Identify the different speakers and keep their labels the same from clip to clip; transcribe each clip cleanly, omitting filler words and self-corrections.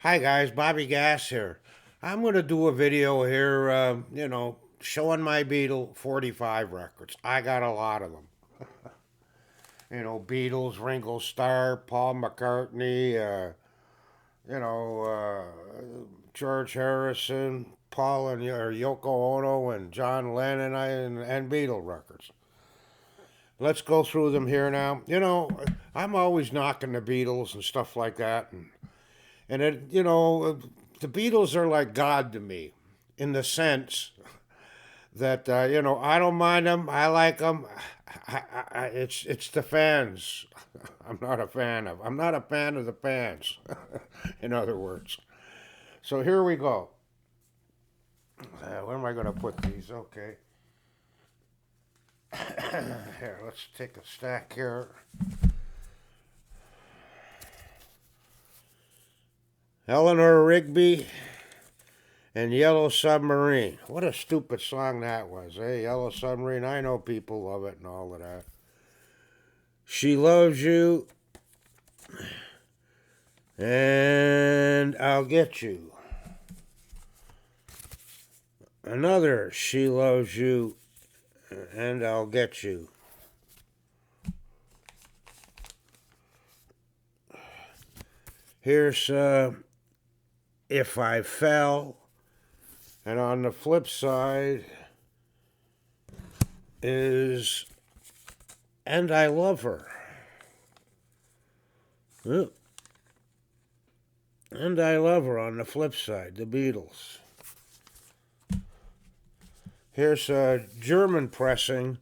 Speaker 1: Hi guys, Bobby Gas here. I'm going to do a video here, showing my Beatle 45 records. I got a lot of them. Beatles, Ringo Starr, Paul McCartney, you know, George Harrison, Paul and or Yoko Ono and John Lennon and Beatle records. Let's go through them here now. I'm always knocking the Beatles and stuff like that, and the Beatles are like God to me, in the sense that I don't mind them. I like them. It's the fans. I'm not a fan of the fans. In other words. So here we go. Where am I going to put these? Okay. Here, let's take a stack here. Eleanor Rigby and Yellow Submarine. What a stupid song that was, eh? Yellow Submarine. I know people love it and all of that. She Loves You and I'll Get You. Another She Loves You and I'll Get You. Here's If I Fell. And on the flip side is And I Love Her. Yep. And I Love Her on the flip side, the Beatles. Here's a German pressing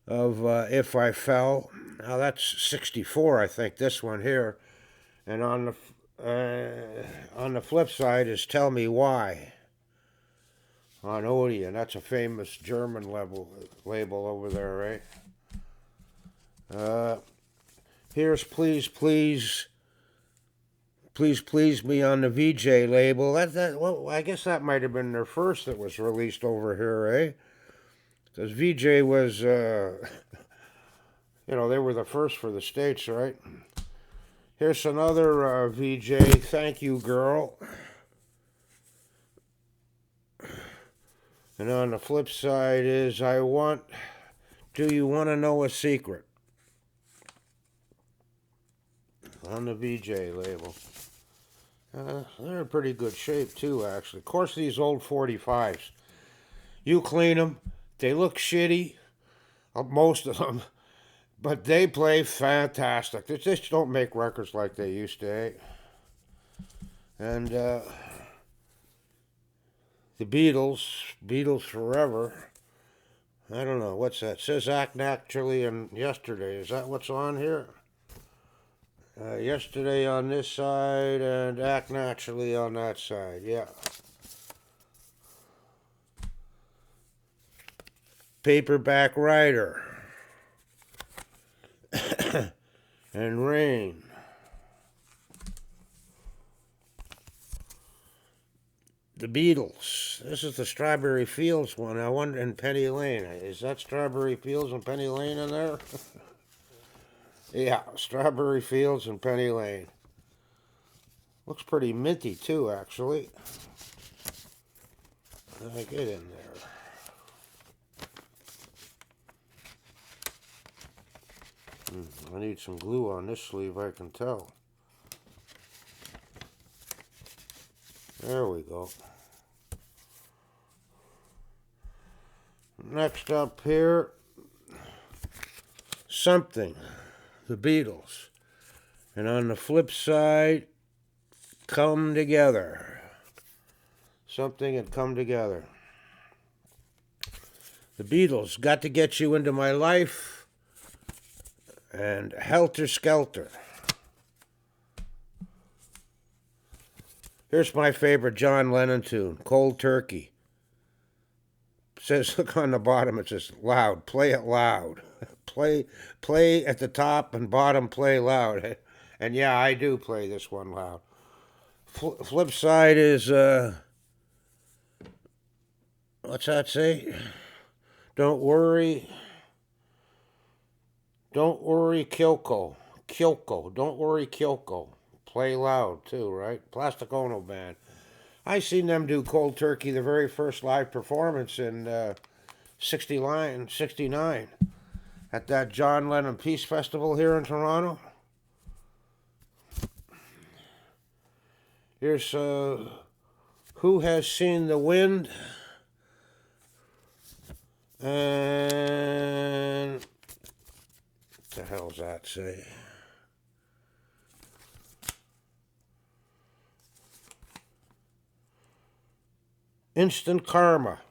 Speaker 1: of If I Fell. Now that's 64, I think, this one here. And on the flip side is Tell Me Why on Odeon. That's a famous German label over there, right? Here's Please Please Please Me on the VJ label. Well, I guess that might have been their first that was released over here, eh? Because VJ was, they were the first for the States, right? Here's another VJ, Thank You Girl. And on the flip side is Do You Want to Know a Secret? On the VJ label. They're in pretty good shape too, actually. Of course, these old 45s. You clean them, they look shitty, most of them, but they play fantastic. They just don't make records like they used to, eh? And the Beatles Forever. I don't know, what's that? It says Act Naturally and Yesterday. Is that what's on here? Yesterday on this side and Act Naturally on that side, yeah. Paperback Writer. And Rain. The Beatles. This is the Strawberry Fields one. I wonder, in Penny Lane. Is that Strawberry Fields and Penny Lane in there? Yeah, Strawberry Fields and Penny Lane. Looks pretty minty too, actually. I get in there. I need some glue on this sleeve, I can tell. There we go. Next up here, Something, the Beatles. And on the flip side, Come Together. Something and Come Together. The Beatles, Got to Get You Into My Life, and Helter Skelter. Here's my favorite John Lennon tune, Cold Turkey. It says, look on the bottom, it says loud, play it loud. Play at the top and bottom, play loud. And yeah, I do play this one loud. Flip side is, what's that say? Don't worry, Kyoko. Don't worry, Kyoko. Play Loud, too, right? Plastic Ono Band. I seen them do Cold Turkey, the very first live performance in 69 at that John Lennon Peace Festival here in Toronto. Here's Who Has Seen the Wind? And what the hell's that say? Instant Karma.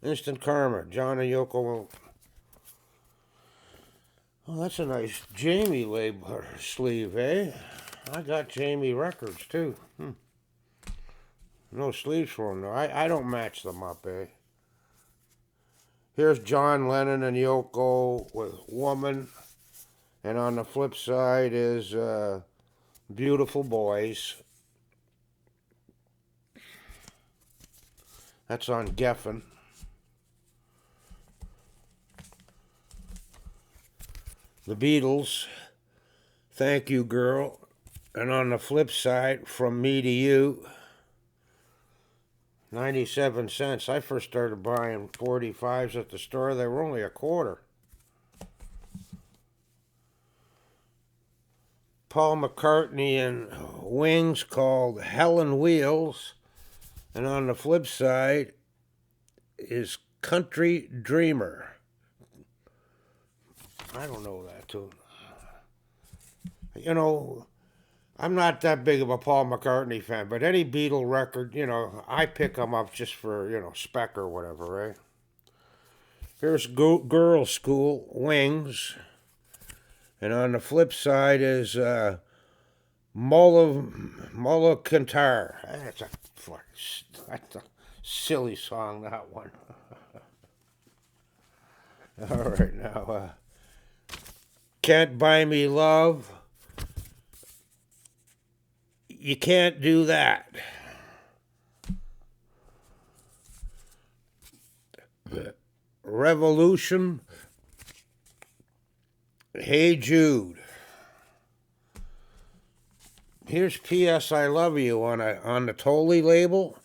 Speaker 1: Instant Karma. John and Yoko. Oh, that's a nice Jamie label sleeve, eh? I got Jamie records too. No sleeves for them though. I don't match them up, eh? Here's John Lennon and Yoko with Woman. And on the flip side is Beautiful Boys. That's on Geffen. The Beatles, Thank You Girl. And on the flip side, From Me to You, 97 cents. I first started buying 45s at the store. They were only a quarter. Paul McCartney and Wings called Hell on Wheels. And on the flip side is Country Dreamer. I don't know that tune. You know, I'm not that big of a Paul McCartney fan, but any Beatle record, you know, I pick them up just for, you know, spec or whatever, right? Here's Girl School, Wings. And on the flip side is Mulla Kantar. That's a silly song, that one. All right, now, Can't Buy Me Love. You Can't Do That. Revolution. Hey Jude. Here's P.S. I Love You on the Tolly label.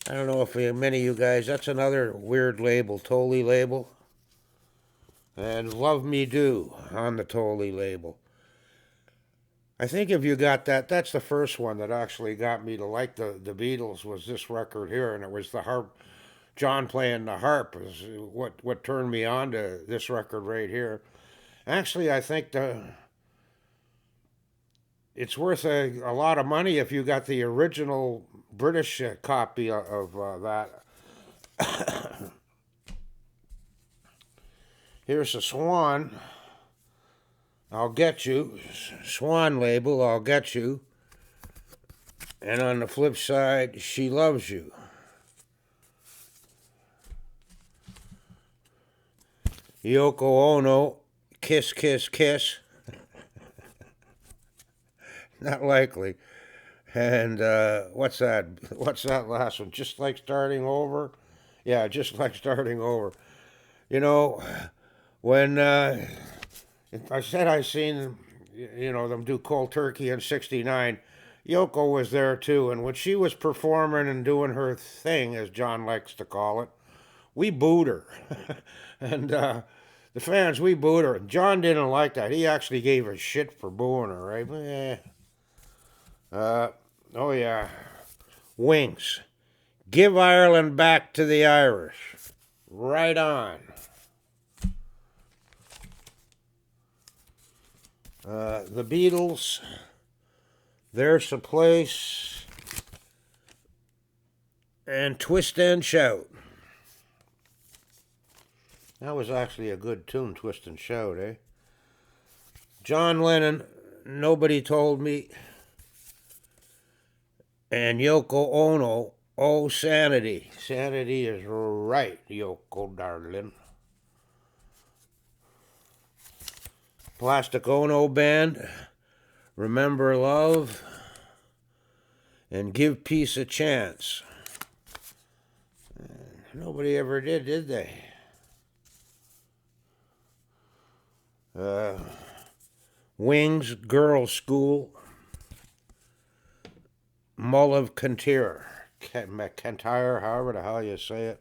Speaker 1: I don't know if many of you guys, that's another weird label, Tolly label. And Love Me Do on the Tolly label. I think if you got that, that's the first one that actually got me to like the Beatles, was this record here, and it was the harp, John playing the harp is what turned me on to this record right here. Actually, I think it's worth a lot of money if you got the original British copy of that. Here's a Swan. I'll Get You. Swan label, I'll Get You. And on the flip side, She Loves You. Yoko Ono, Kiss, Kiss, Kiss. Not likely. And what's that? What's that last one? Just Like Starting Over? Yeah, Just Like Starting Over. You know, when I said I seen, you know, them do Cold Turkey in '69, Yoko was there too. And when she was performing and doing her thing, as John likes to call it, we booed her. And the fans, we booed her. John didn't like that. He actually gave her shit for booing her, right? Oh yeah. Wings. Give Ireland Back to the Irish. Right on. The Beatles. There's a Place. And Twist and Shout. That was actually a good tune, Twist and Shout, eh? John Lennon, Nobody Told Me. And Yoko Ono, Oh Sanity. Sanity is right, Yoko darling. Plastic Ono Band, Remember Love, and Give Peace a Chance. Nobody ever did they? Wings, Girl School. Mull of Kintyre. Kintyre, however the hell you say it.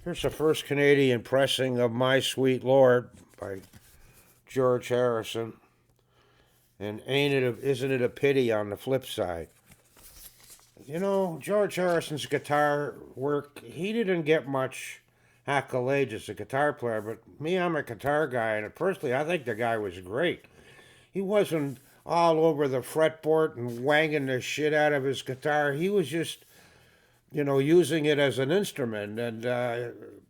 Speaker 1: Here's the first Canadian pressing of My Sweet Lord by George Harrison. And isn't it a pity on the flip side? You know, George Harrison's guitar work, he didn't get much accolades as a guitar player, but me, I'm a guitar guy, and personally, I think the guy was great. He wasn't all over the fretboard and wanging the shit out of his guitar. He was just, using it as an instrument. And,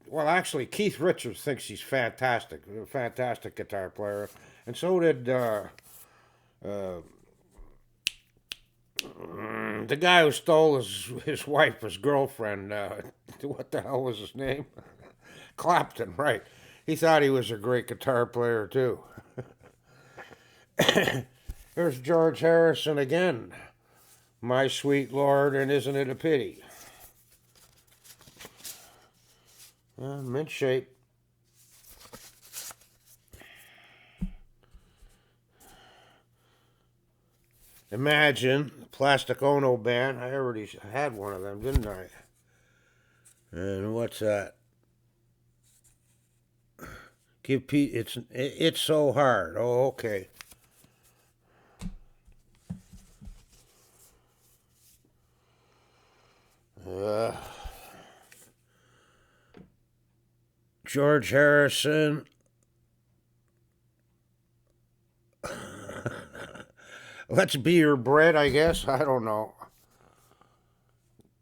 Speaker 1: well, actually, Keith Richards thinks he's fantastic, a fantastic guitar player. And so did the guy who stole his wife, his girlfriend. What the hell was his name? Clapton, right. He thought he was a great guitar player, too. Here's George Harrison again. My Sweet Lord, and Isn't It a Pity? Mint shape. Imagine, the Plastic Ono Band. I already had one of them, didn't I? And what's that? Give Pete. It's so hard. Oh, okay. George Harrison. Let's Be Your Bread, I guess. I don't know.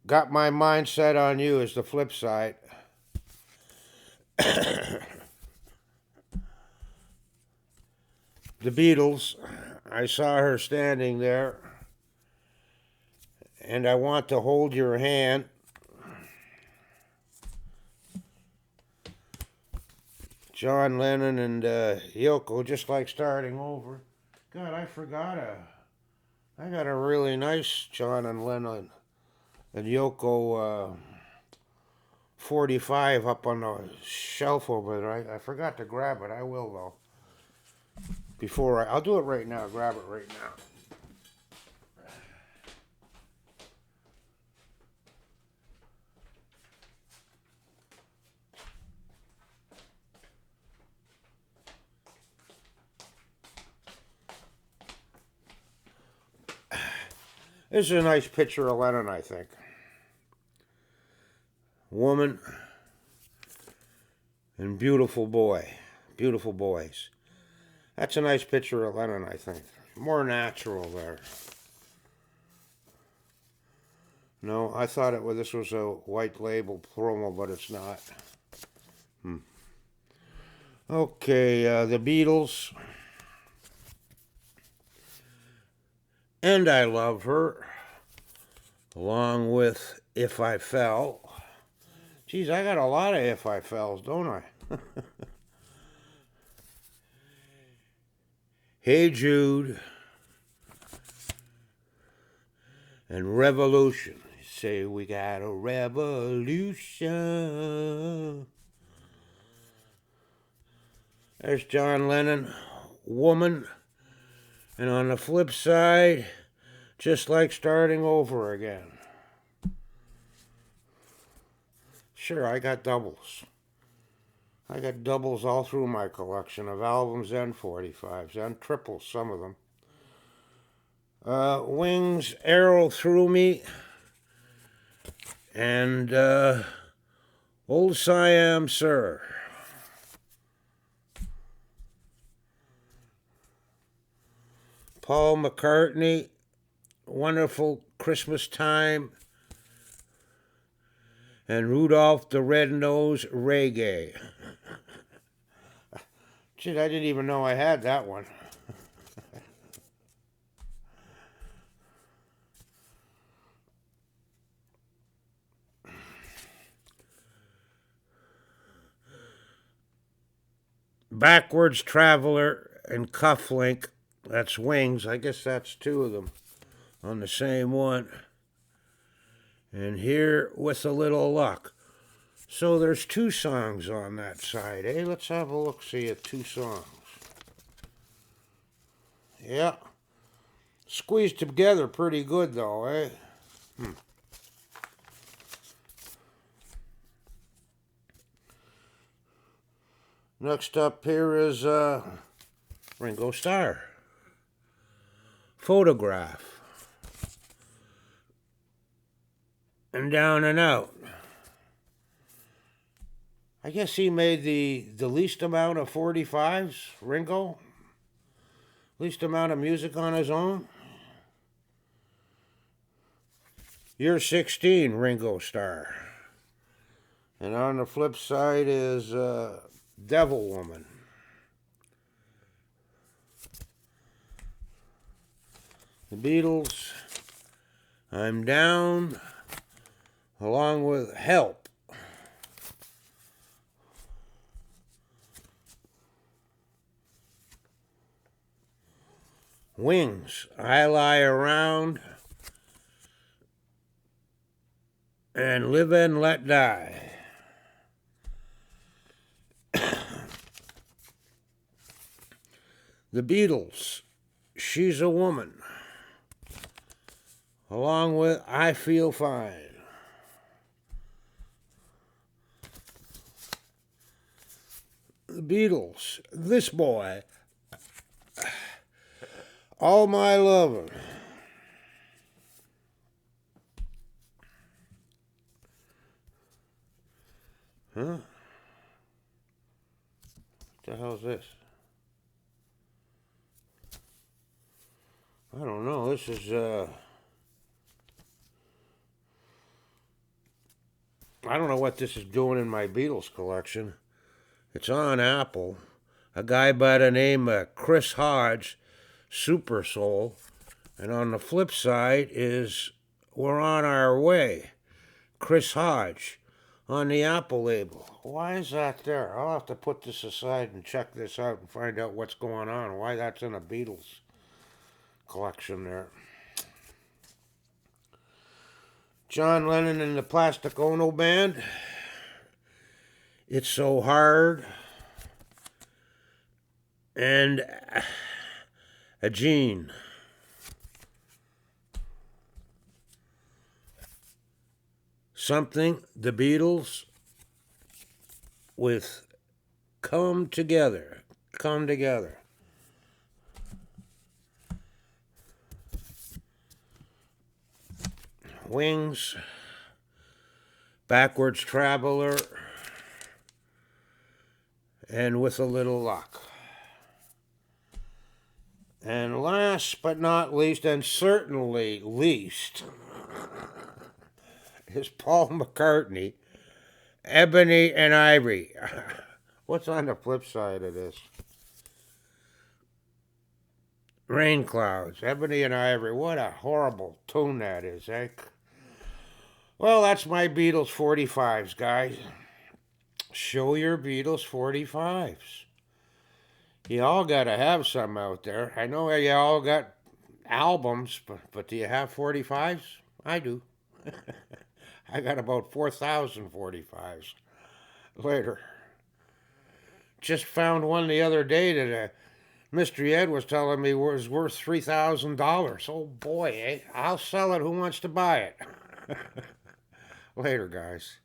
Speaker 1: Got My Mind Set on You is the flip side. The Beatles. I saw her standing there. And I Want to Hold Your Hand. John Lennon and Yoko, Just Like Starting Over. God, I forgot I got a really nice John and Lennon and Yoko 45 up on the shelf over there. I forgot to grab it. I will, though. I'll do it right now. Grab it right now. This is a nice picture of Lennon, I think. Woman and beautiful boy. Beautiful boys. That's a nice picture of Lennon, I think. More natural there. No, I thought this was a white label promo, but it's not. Okay, the Beatles. And I Love Her, along with If I Fell. Geez, I got a lot of If I Fells, don't I? Hey Jude and Revolution. Say we got a revolution. There's John Lennon, Woman. And on the flip side, Just Like Starting Over Again. Sure, I got doubles. I got doubles all through my collection of albums and 45s and triples, some of them. Wings, Arrow Through Me, and Old Siam Sir. Paul McCartney, Wonderful Christmas Time, and Rudolph the Red-Nosed Reggae. Shit, I didn't even know I had that one. Backwards Traveler and Cufflink. That's Wings. I guess that's two of them on the same one. And Here With a Little Luck. So there's two songs on that side, eh? Let's have a look, see at two songs. Yeah. Squeezed together pretty good, though, eh? Next up here is Ringo Starr. Photograph. And Down and Out. I guess he made the least amount of 45s, Ringo. Least amount of music on his own. You're 16, Ringo Starr. And on the flip side is Devil Woman. The Beatles, I'm Down, along with Help. Wings, I Lie Around, and Live and Let Die. The Beatles, She's a Woman, along with I Feel Fine. The Beatles, This Boy, All My Lovin'. Huh? What the hell's this? I don't know. This is, I don't know what this is doing in my Beatles collection. It's on Apple. A guy by the name of Chris Hodge, Super Soul. And on the flip side is We're on Our Way, Chris Hodge, on the Apple label. Why is that there? I'll have to put this aside and check this out and find out what's going on, why that's in a Beatles collection there. John Lennon and the Plastic Ono Band, It's So Hard, and a Gene. Something, the Beatles, with Come Together. Come Together. Wings, Backwards Traveler, and With a Little Luck. And last but not least, and certainly least, is Paul McCartney, Ebony and Ivory. What's on the flip side of this? Rain Clouds, Ebony and Ivory. What a horrible tune that is, eh? Well, that's my Beatles 45s, guys. Show your Beatles 45s. You all got to have some out there. I know you all got albums, but do you have 45s? I do. I got about 4,000 45s. Later. Just found one the other day that Mystery Ed was telling me was worth $3,000. Oh boy, eh? I'll sell it. Who wants to buy it? Later, guys.